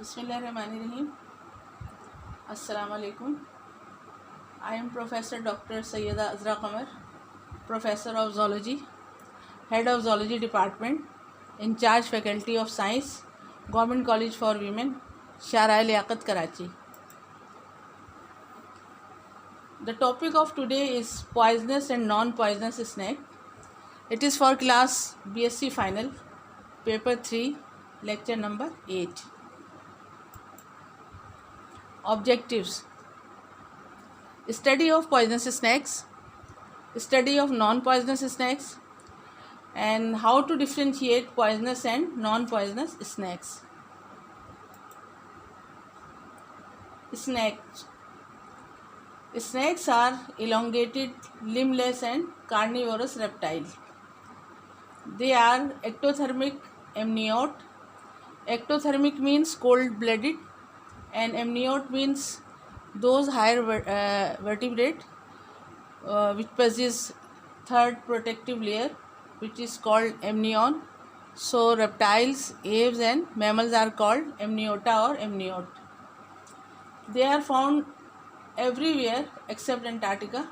बिस्मिल्लाहिर्रहमानिर्रहीम। अस्सलाम वालेकुम। I am Professor Dr. Sayyida Azra Qamar, Professor of Zoology, Head of Zoology Department, in charge Faculty of Science, Government College for Women, Shara Liaqat, Karachi. The topic of today is poisonous and non-poisonous snake. It is for class BSc Final, Paper 3, Lecture number 8. Objectives: study of poisonous snakes, study of non-poisonous snakes, and how to differentiate poisonous and non-poisonous snakes. Snakes are elongated, limbless and carnivorous reptile. They are ectothermic amniote. Ectothermic means cold-blooded, and amniote means those higher vertebrate which possess third protective layer, which is called amnion. So reptiles, aves and mammals are called amniota or amniote. They are found everywhere except Antarctica.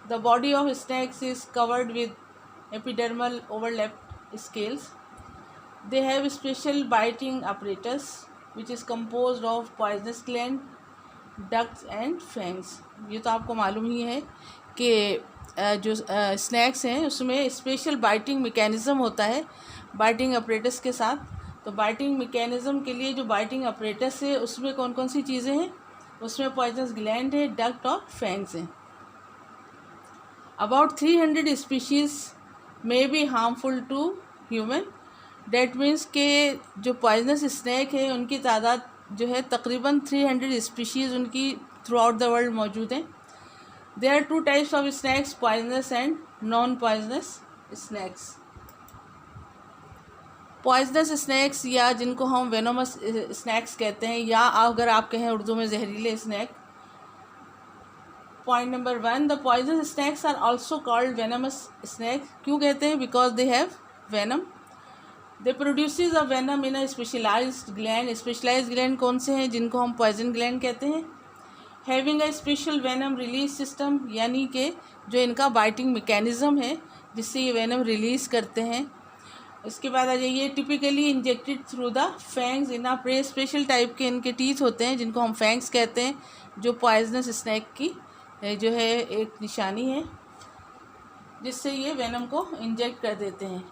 The body of snakes is covered with epidermal overlapped scales. They have special biting apparatus which is composed of poisonous gland, ducts and fangs. ये तो आपको मालूम ही है कि जो snacks हैं उसमें special biting mechanism होता है बाइटिंग अपरेटस के साथ. तो बाइटिंग मैकेनिज़्म के लिए जो बाइटिंग अपरेटस है उसमें कौन कौन सी चीज़ें हैं? उसमें पॉइजनस ग्लैंड है, डक्ट और फैंग्स हैं. About 300 species may be harmful to human. That means के जो पॉइजनस स्नैक है उनकी तादाद जो है तकरीबन 300 स्पीशीज़ उनकी थ्रू आउट द वर्ल्ड मौजूद हैं. There are 2 types of snakes, poisonous and non poisonous snakes. Poisonous snakes या जिनको हम वेनोमस स्नैक्स कहते हैं, या अगर आप कहें उर्दू में जहरीले snake. Point number 1, the poisonous snakes are also called venomous snake. क्यों कहते हैं? Because they have venom. They produces a venom in a specialised gland. Specialised gland कौन से हैं? जिनको हम पॉइजन ग्लैंड कहते हैं. Having a special venom release system, यानी कि जो इनका बाइटिंग मैकेनिज़्म है जिससे ये वेनम रिलीज़ करते हैं. इसके बाद आ जाइए, typically injected through the fangs in a prey. Special type के इनके टीथ होते हैं जिनको हम फैंग्स कहते हैं, जो पॉइजनस स्नैक की जो है एक निशानी है जिससे ये वेनम को इंजेक्ट कर देते हैं.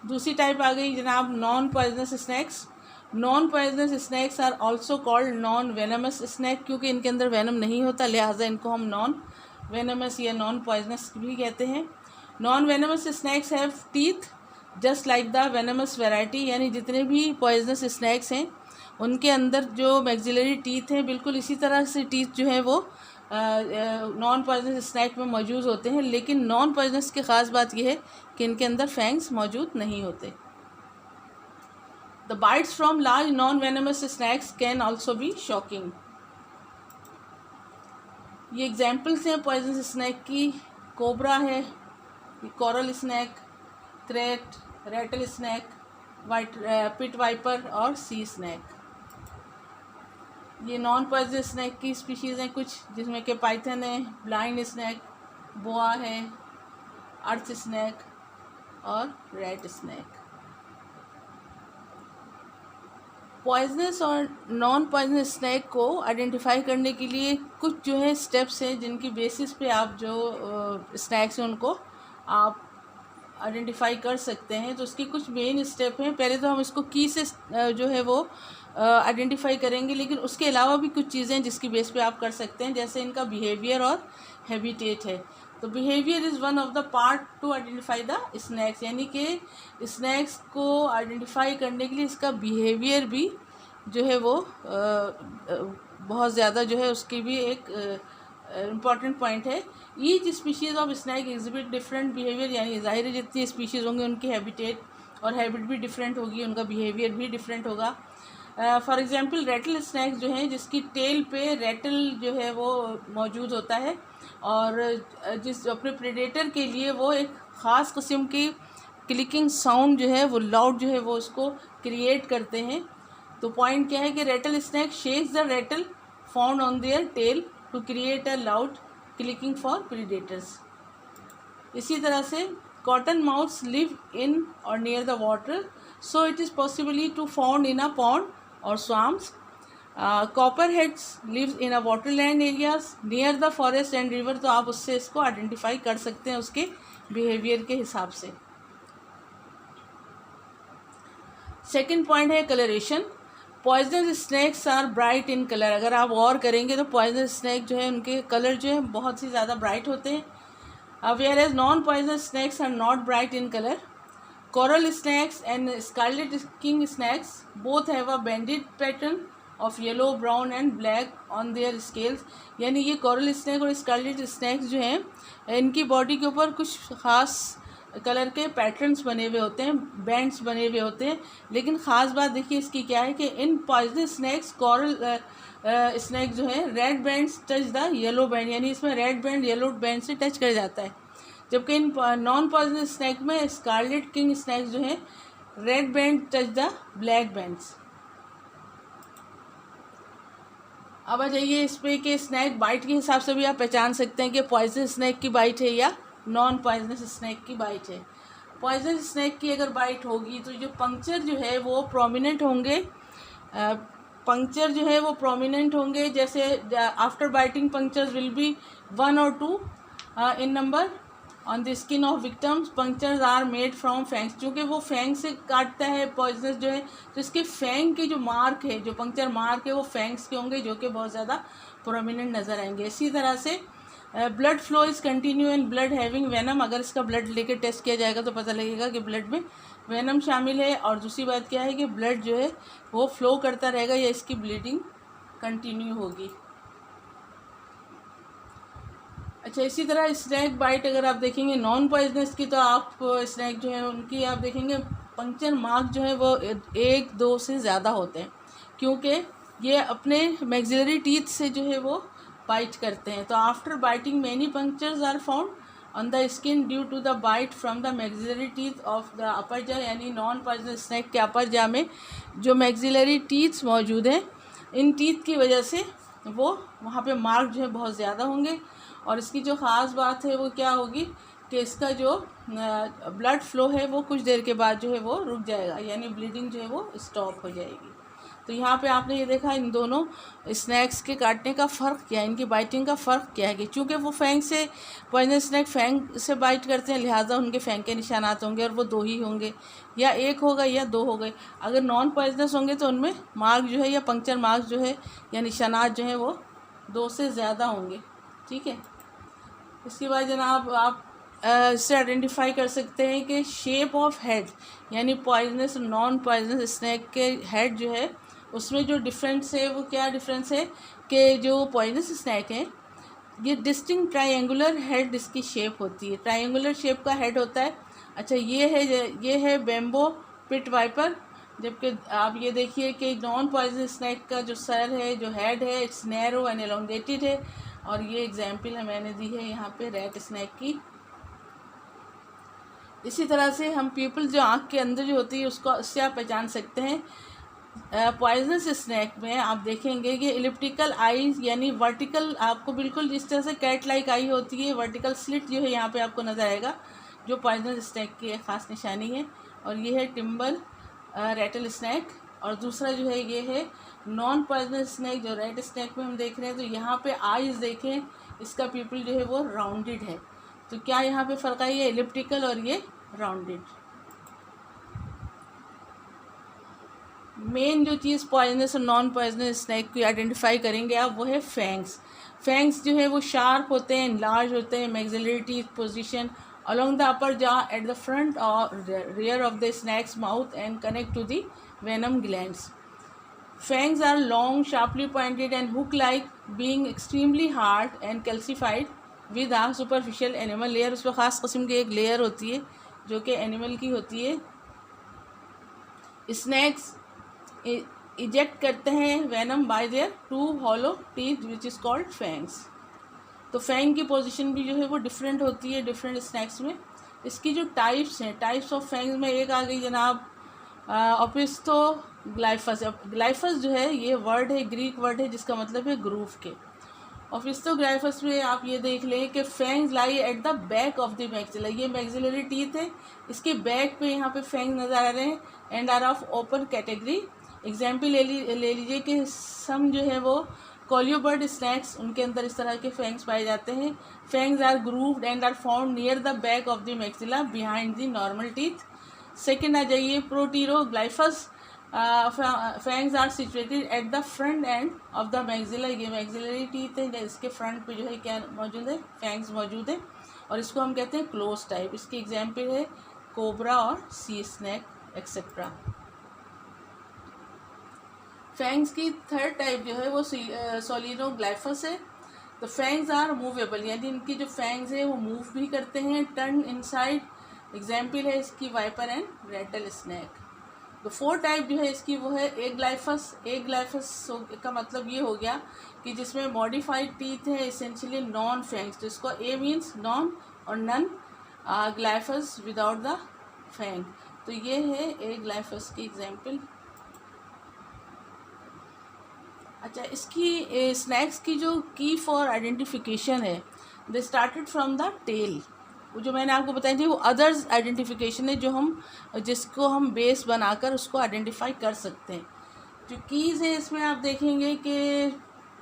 दूसरी टाइप आ गई जनाब non poisonous snakes. Non poisonous snakes are also called non venomous snake. क्योंकि इनके अंदर वेनम नहीं होता लिहाजा इनको हम नॉन वेनमस या नॉन पॉइजनस भी कहते हैं. Non venomous snakes have teeth just like the venomous variety. यानी जितने भी पॉइजनस स्नैक्स हैं उनके अंदर जो मैक्सिलरी टीथ हैं बिल्कुल इसी तरह से टीथ जो है वो नॉन पॉइजनस स्नैक में मौजूद होते हैं. लेकिन नॉन पॉइजनस की ख़ास बात यह है कि इनके अंदर फैंग्स मौजूद नहीं होते. The bites from large non venomous snakes can also be shocking. ये एग्जाम्पल्स हैं पॉइजनस स्नैक की. कोबरा है, coral snake, krait, rattlesnake, pit viper और सी स्नैक. ये नॉन पॉइजनस स्नैक की स्पीशीज़ हैं कुछ, जिसमें कि पाइथन है, ब्लाइंड स्नैक, बोआ है, अर्थ स्नैक और रैट स्नैक. पॉइजनस और नॉन पॉइजनस स्नैक को आइडेंटिफाई करने के लिए कुछ जो है स्टेप्स हैं जिनकी बेसिस पे आप जो स्नैक्स हैं उनको आप आइडेंटिफाई कर सकते हैं. तो उसकी कुछ मेन स्टेप हैं. पहले तो हम इसको की से जो है वो आइडेंटिफाई करेंगे, लेकिन उसके अलावा भी कुछ चीज़ें जिसकी बेस पे आप कर सकते हैं, जैसे इनका बिहेवियर और हैबिटेट है. तो behaviour is one of the part two identify the snacks. यानी कि स्नैक्स को आइडेंटिफाई करने के लिए इसका बिहेवियर भी जो है वो बहुत ज़्यादा जो है उसकी भी एक इम्पॉर्टेंट पॉइंट है. Each species of snack exhibit different behaviour. यानी ज़ाहिर है जितनी स्पीशीज़ होंगे उनकी हैबिटेट और हैबिट भी डिफरेंट होगी, उनका बिहेवियर भी डिफरेंट होगा. फॉर एग्जांपल रेटल स्नैक जो हैं जिसकी टेल पे रेटल जो है वो मौजूद होता है और जिस अपने प्रेडेटर के लिए वो एक ख़ास किस्म की क्लिकिंग साउंड जो है वो लाउड जो है वो उसको क्रिएट करते हैं. तो पॉइंट क्या है कि rattlesnake shakes the rattle found on their tail to create a loud clicking for predators. इसी तरह से कॉटन माउथ्स लिव इन और near the water, so it is possibly to found in a pond और swamps. Copperheads lives in a waterland areas near the forest and river, तो आप उससे इसको identify कर सकते हैं उसके बिहेवियर के हिसाब से। सेकेंड पॉइंट है colouration. Poisonous snakes are bright in colour. अगर आप गौर करेंगे तो पॉइजनस स्नैक जो है उनके कलर जो है बहुत ही ज़्यादा ब्राइट होते हैं, whereas non poisonous snakes are not bright in colour. Coral snakes and scarlet king snakes both have a banded pattern of yellow, brown and black on their scales। यानी ये coral snake और scarlet snakes जो हैं इनकी body के ऊपर कुछ ख़ास कलर के पैटर्न्स बने हुए होते हैं, बैंड्स बने हुए होते हैं। लेकिन ख़ास बात देखिए इसकी क्या है कि इन पॉइजनस स्नैक्स कॉरल स्नैक जो है red bands touch the yellow band, यानी इसमें रेड बैंड येलो बैंड से टच कर जाता है, जबकि इन नॉन पॉइजनस स्नैक में स्कारलेट किंग स्नैक्स जो है red band touch the black bands. अब आ जाइए इस पे कि स्नैक बाइट के हिसाब से भी आप पहचान सकते हैं कि पॉइजनस स्नैक की बाइट है या नॉन पॉइजनस स्नैक की बाइट है। पॉइजनस स्नैक की अगर बाइट होगी तो जो पंक्चर जो है वो प्रोमिनेंट होंगे, पंक्चर जो है वो प्रोमिनेंट होंगे, जैसे after biting punctures will be 1 or 2 in number on the skin of victims. Punctures are made from fangs, क्योंकि वो फैंग से काटता है पॉइजनस जो है, तो इसके फैंग के जो मार्क है, जो पंक्चर मार्क है वो फैंग्स के होंगे जो कि बहुत ज़्यादा प्रोमिनेंट नज़र आएंगे। इसी तरह से blood flow is continue in blood having venom. अगर इसका ब्लड लेके टेस्ट किया जाएगा तो पता लगेगा कि ब्लड में वेनम शामिल है। और दूसरी बात क्या है कि ब्लड जो है वो फ्लो करता रहेगा या इसकी ब्लीडिंग कंटिन्यू होगी। अच्छा, इसी तरह स्नैक बाइट अगर आप देखेंगे नॉन पॉइजनस की, तो आप स्नैक जो है उनकी आप देखेंगे पंक्चर मार्क जो है वो 1-2 से ज़्यादा होते हैं, क्योंकि ये अपने मैक्सिलरी टीथ से जो है वो बाइट करते हैं। तो after biting many punctures are found on the skin due to the bite from the maxillary teeth of the upper jaw, यानी नॉन पॉइजनस स्नैक के अपर जा में जो मैक्सिलरी टीथ्स मौजूद हैं, इन टीथ की वजह से वो वहाँ पे मार्क जो है बहुत ज़्यादा होंगे। और इसकी जो ख़ास बात है वो क्या होगी कि इसका जो ब्लड फ्लो है वो कुछ देर के बाद जो है वो रुक जाएगा, यानी ब्लीडिंग जो है वो स्टॉप हो जाएगी। तो यहाँ पे आपने ये देखा इन दोनों स्नैक्स के काटने का फ़र्क क्या है, इनकी बाइटिंग का फ़र्क क्या है कि चूँकि वो फैंग से पॉइजनस स्नैक फैंग से बाइट करते हैं, लिहाजा उनके फैंग के निशानात होंगे और वो 2 ही होंगे, या 1 होगा या 2 हो गए। अगर नॉन पॉइजनस होंगे तो उनमें मार्क जो है या पंक्चर मार्क जो है या निशानात जो है वो 2 से ज़्यादा होंगे। ठीक है, इसके बाद जनाब आप इससे आइडेंटिफाई कर सकते हैं कि शेप ऑफ हेड, यानी पॉइजनस और नॉन पॉइजनस स्नैक के हेड जो है उसमें जो डिफरेंस है वो क्या डिफरेंस है कि जो पॉइजनस स्नैक है ये डिस्टिंक्ट ट्रायंगुलर हेड इसकी शेप होती है, ट्रायंगुलर शेप का हेड होता है। अच्छा, ये है बेम्बो पिट वाइपर, जबकि आप ये देखिए कि नॉन पॉइजनस स्नैक का जो सर है, जो हेड है, इट्स नैरो एंड एलोंगेटेड है। और ये एग्जाम्पल है मैंने दी है यहाँ पे रैट स्नैक की। इसी तरह से हम पीपल जो आँख के अंदर जो होती है उससे आप पहचान सकते हैं। पॉइजनस स्नैक में आप देखेंगे कि इलिप्टिकल आईज, यानी वर्टिकल, आपको बिल्कुल जिस तरह से कैट लाइक आई होती है, वर्टिकल स्लिट जो है यहाँ पे आपको नज़र आएगा, जो पॉइजनस स्नैक की ख़ास निशानी है। और ये है टिम्बल रेटल स्नैक। और दूसरा जो है ये है नॉन पॉइजनस स्नैक जो रेड स्नैक में हम देख रहे हैं। तो यहाँ पे आईज देखें, इसका पीपल जो है वो राउंडेड है। तो क्या यहाँ पे फ़र्क आई है, एलिप्टिकल और ये राउंडेड। मेन जो चीज़ पॉइजनस और नॉन पॉइजनस स्नैक को आइडेंटिफाई करेंगे आप, वो है फैंग्स। फैंग्स जो है वो शार्प होते हैं, लार्ज होते हैं, maxillary teeth position along the upper jaw at the front or rear of the snake's mouth and connect to the venom glands. Fangs are long, sharply pointed and hook-like, being extremely hard and calcified with a superficial animal layer। उस पर ख़ास किस्म की एक layer होती है जो कि एनिमल की होती है। स्नैक्स इजेक्ट करते हैं venom bye there 2 hollow teeth which is called fangs। तो फैंग की पोजीशन भी जो है वो डिफरेंट होती है डिफरेंट स्नैक्स में। इसकी जो टाइप्स हैं, टाइप्स ऑफ फैंग्स में एक आ गई जनाब ओपिस्थो ग्लाइफस। अब ग्लाइफस जो है ये वर्ड है, ग्रीक वर्ड है जिसका मतलब है ग्रूव के। और फिस्टोग्लाइफस में आप ये देख लें कि fangs lie at the back of the maxilla, ये मैक्सिलरी टीथ है, इसके बैक पे यहाँ पे फैंग नज़र आ रहे हैं and are of open category. Example ले लीजिए कि सम जो है वो कॉलियोबर्ड स्नैक्स, उनके अंदर इस तरह के फैंग्स पाए जाते हैं। Fangs are grooved and are found near the back of the maxilla behind the normal teeth. Second आ जाइए proteroglyphous, fangs are situated at the front end of the maxilla, ये मैक्सिलरी टीथ है, इसके front पे जो है क्या मौजूद है, फैंग्स मौजूद है, और इसको हम कहते हैं क्लोज टाइप। इसकी एग्जाम्पल है कोबरा और सी स्नैक एक्सेट्रा। फैंग्स की थर्ड टाइप जो है वो सोलिनोग्लाइफस है। तो फैंग्स आर मूवेबल, यानी इनकी जो फैंग्स है वो मूव भी करते हैं, टर्न इनसाइड। एग्जाम्पल है इसकी वाइपर एंड रेटल स्नैक। तो फोर्थ टाइप जो है इसकी वो है एग्लाइफस। एग्लाइफस का मतलब ये हो गया कि जिसमें मॉडिफाइड टीथ है, इसेंशियली नॉन फैंग्स। तो इसको ए मीन्स नॉन और नन, ग्लाइफस विदाउट द फैंग। तो ये है एग्लाइफस की एग्जाम्पल। अच्छा, इसकी स्नैक्स की जो की फॉर आइडेंटिफिकेशन है, they started from the tail. वो जो मैंने आपको बताई थी वो अदर्स आइडेंटिफिकेशन है, जिसको हम बेस बनाकर उसको आइडेंटिफाई कर सकते हैं। जो कीज़ है इसमें आप देखेंगे कि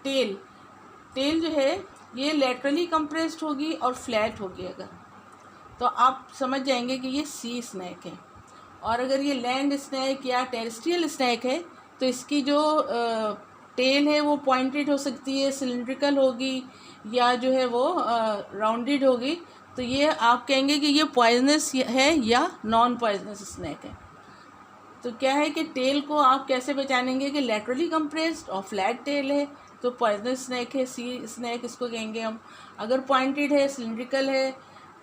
टेल जो है ये लेटरली कंप्रेस्ड होगी और फ्लैट होगी अगर, तो आप समझ जाएंगे कि ये सी स्नैक है। और अगर ये लैंड स्नैक या टेरेस्ट्रियल स्नैक है तो इसकी जो टेल है वो पॉइंटेड हो सकती है, सिलिंड्रिकल होगी, या जो है वो राउंडेड होगी। तो ये आप कहेंगे कि ये पॉइजनस है या नॉन पॉइजनस स्नैक है। तो क्या है कि टेल को आप कैसे पहचानेंगे कि लेटरली कंप्रेस्ड और फ्लैट टेल है तो पॉइजनस स्नैक है, सी स्नैक इसको कहेंगे हम। अगर पॉइंटेड है, सिलिंड्रिकल है,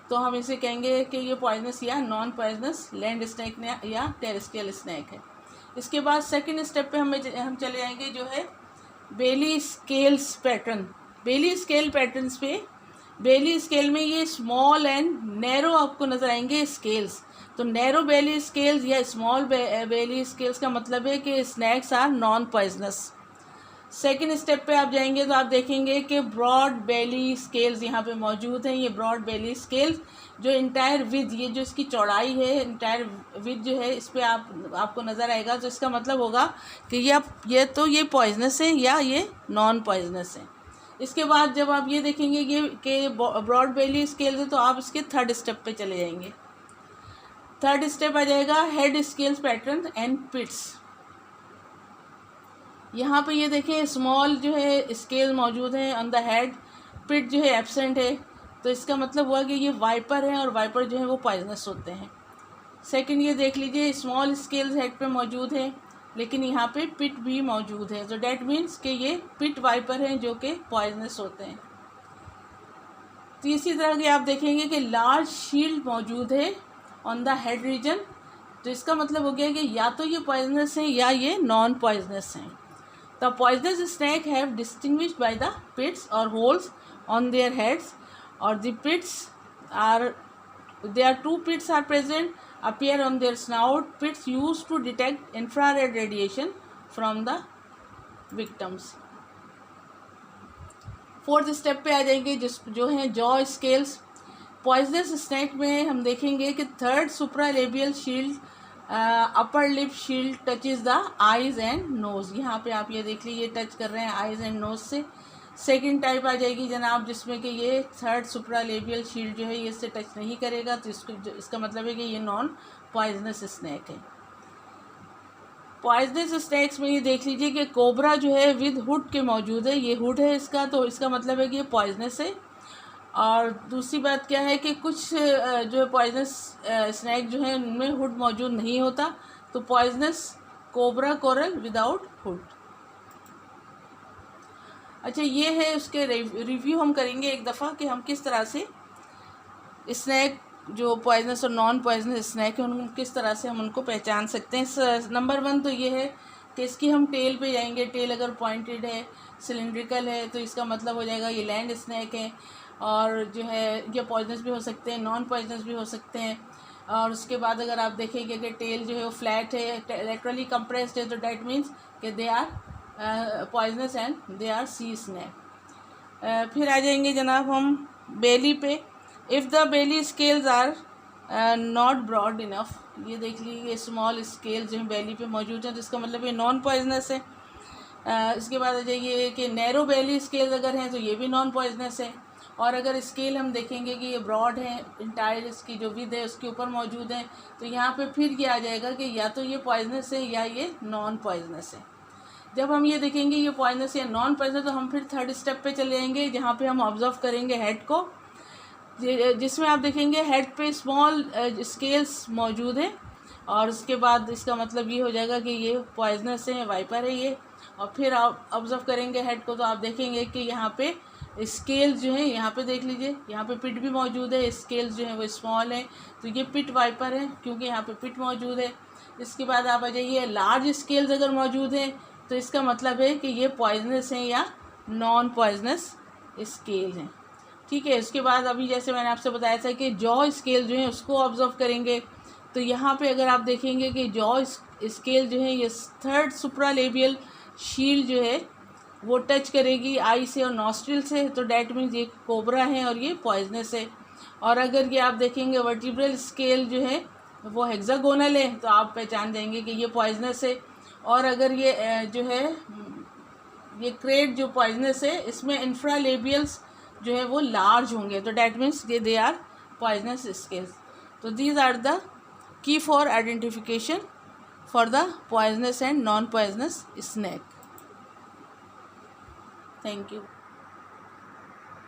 तो हम इसे कहेंगे कि ये पॉइजनस या नॉन पॉइजनस लैंड स्नैक या टेरेस्ट्रियल स्नैक है। इसके बाद सेकेंड स्टेप पे हम चले जाएंगे जो है बेली स्केल्स पैटर्न। बेली स्केल पैटर्न्स पे, बेली स्केल में ये स्मॉल एंड नैरो आपको नज़र आएंगे स्केल्स। तो नैरो बेली स्केल्स या स्मॉल बेली स्केल्स का मतलब है कि snakes are non poisonous. Second step पे आप जाएंगे तो आप देखेंगे कि ब्रॉड बेली स्केल्स यहाँ पे मौजूद हैं। ये ब्रॉड बेली स्केल्स जो इंटायर विद, ये जो इसकी चौड़ाई है, इंटायर विद जो है इस पर आपको नज़र आएगा। तो इसका मतलब होगा कि ये पॉइजनस है या ये नॉन पॉइजनस है। इसके बाद जब आप ये देखेंगे कि ब्रॉड बेली स्केल्स है तो आप इसके थर्ड स्टेप पे चले जाएंगे। थर्ड स्टेप आ जाएगा हेड स्केल्स पैटर्न एंड पिट्स। यहाँ पे ये देखें स्मॉल जो है स्केल मौजूद है ऑन द हेड, पिट जो है एब्सेंट है। तो इसका मतलब हुआ कि ये वाइपर है और वाइपर जो है वो पॉइजनस होते हैं। सेकंड ये देख लीजिए स्मॉल स्केल्स हेड पे मौजूद है लेकिन यहाँ पे पिट भी मौजूद है, तो डैट मीन्स कि ये पिट वाइपर हैं जो कि पॉइजनस होते हैं। तीसरी तरह के आप देखेंगे कि लार्ज शील्ड मौजूद है ऑन द हेड रीजन। तो इसका मतलब हो गया कि या तो ये पॉइजनस हैं या ये नॉन पॉइजनस हैं। The poisonous snake have distinguished by the pits और होल्स ऑन देयर हेड्स, और the pits are there two pits are present appear on their snout. Pits used to detect infrared radiation from the victims. Fourth step पे आ जाएंगे जो हैं jaw scales. Poisonous snake में हम देखेंगे कि third supralabial shield, upper lip shield touches the eyes and nose. यहाँ पे आप ये देख लीजिए टच कर रहे हैं आइज एंड नोज से। सेकंड टाइप आ जाएगी जनाब जिसमें कि ये थर्ड सुप्रालेबियल शील्ड जो है ये इससे टच नहीं करेगा, तो इसका मतलब है कि ये नॉन पॉइजनस स्नैक है। पॉइजनस स्नैक्स में ये देख लीजिए कि कोबरा जो है विद हुड के मौजूद है, ये हुड है इसका, तो इसका मतलब है कि ये पॉइजनस है। और दूसरी बात क्या है कि कुछ जो है पॉइजनस स्नैक जो है उनमें हुड मौजूद नहीं होता, तो poisonous cobra coral without hood. अच्छा, ये है उसके रिव्यू हम करेंगे एक दफ़ा कि हम किस तरह से स्नैक जो पॉइजनस और नॉन पॉइजनस स्नैक है उनको किस तरह से हम उनको पहचान सकते हैं। नंबर 1 तो ये है कि इसकी हम टेल पे जाएंगे। टेल अगर पॉइंटेड है, सिलिंड्रिकल है, तो इसका मतलब हो जाएगा ये लैंड स्नैक है, और जो है ये पॉइजनस भी हो सकते हैं, नॉन पॉइजनस भी हो सकते हैं। और उसके बाद अगर आप देखेंगे कि टेल जो है वो फ्लैट है, लेटरली कंप्रेस्ड है, तो डैट मीन्स कि they are poisonous and they are sea snake. फिर आ जाएंगे जनाब हम बेली पे। If the belly scales are not broad enough, ये देख लीजिए स्मॉल स्केल जो है बेली पे मौजूद है, तो इसका मतलब ये नॉन पॉइजनस है। इसके बाद आ जाइए कि नैरो बेली स्केल अगर हैं तो ये भी नॉन पॉइजनस है। और अगर स्केल हम देखेंगे कि ये ब्रॉड है, इंटायर इसकी जो विद है उसके ऊपर मौजूद है, तो यहाँ पे फिर ये आ जाएगा कि या तो ये पॉइजनस है या ये नॉन पॉइजनस है। जब हम ये देखेंगे ये पॉइजनस या नॉन पॉइजनस, तो हम फिर थर्ड स्टेप पे चले जाएंगे, जहाँ पे हम ऑब्जर्व करेंगे हेड को, जिसमें आप देखेंगे हेड पे स्मॉल स्केल्स मौजूद हैं, और उसके बाद इसका मतलब ये हो जाएगा कि ये पॉइजनस है, वाइपर है ये। और फिर आप ऑब्जर्व करेंगे हेड को, तो आप देखेंगे कि यहाँ पे स्केल जो है, यहाँ पे देख लीजिए यहाँ पे पिट भी मौजूद है, स्केल्स जो है वो स्मॉल है, तो ये पिट वाइपर है क्योंकि यहाँ पे पिट मौजूद है। इसके बाद आप आ जाइए लार्ज स्केल्स अगर मौजूद हैं, तो इसका मतलब है कि ये पॉइजनस हैं या नॉन पॉइजनस स्केल हैं। ठीक है। उसके बाद अभी जैसे मैंने आपसे बताया था कि जॉ स्केल जो है उसको ऑब्जर्व करेंगे, तो यहाँ पे अगर आप देखेंगे कि जॉ स्केल जो है ये थर्ड सुप्रालेबियल शील्ड जो है वो टच करेगी आई से और नॉस्ट्रिल से, तो डैट मीन्स ये कोबरा है और ये पॉइजनस है। और अगर ये आप देखेंगे वर्टिब्रल स्केल जो है वो हेक्सागोनल है, तो आप पहचान जाएंगे कि ये पॉइजनस है। और अगर ये जो है ये क्रेट जो पॉइजनस है, इसमें इंफ्रालेबियल्स जो है वो लार्ज होंगे, तो that means they are poisonous scales. तो these are the key for identification for the poisonous and non-poisonous snake. Thank you.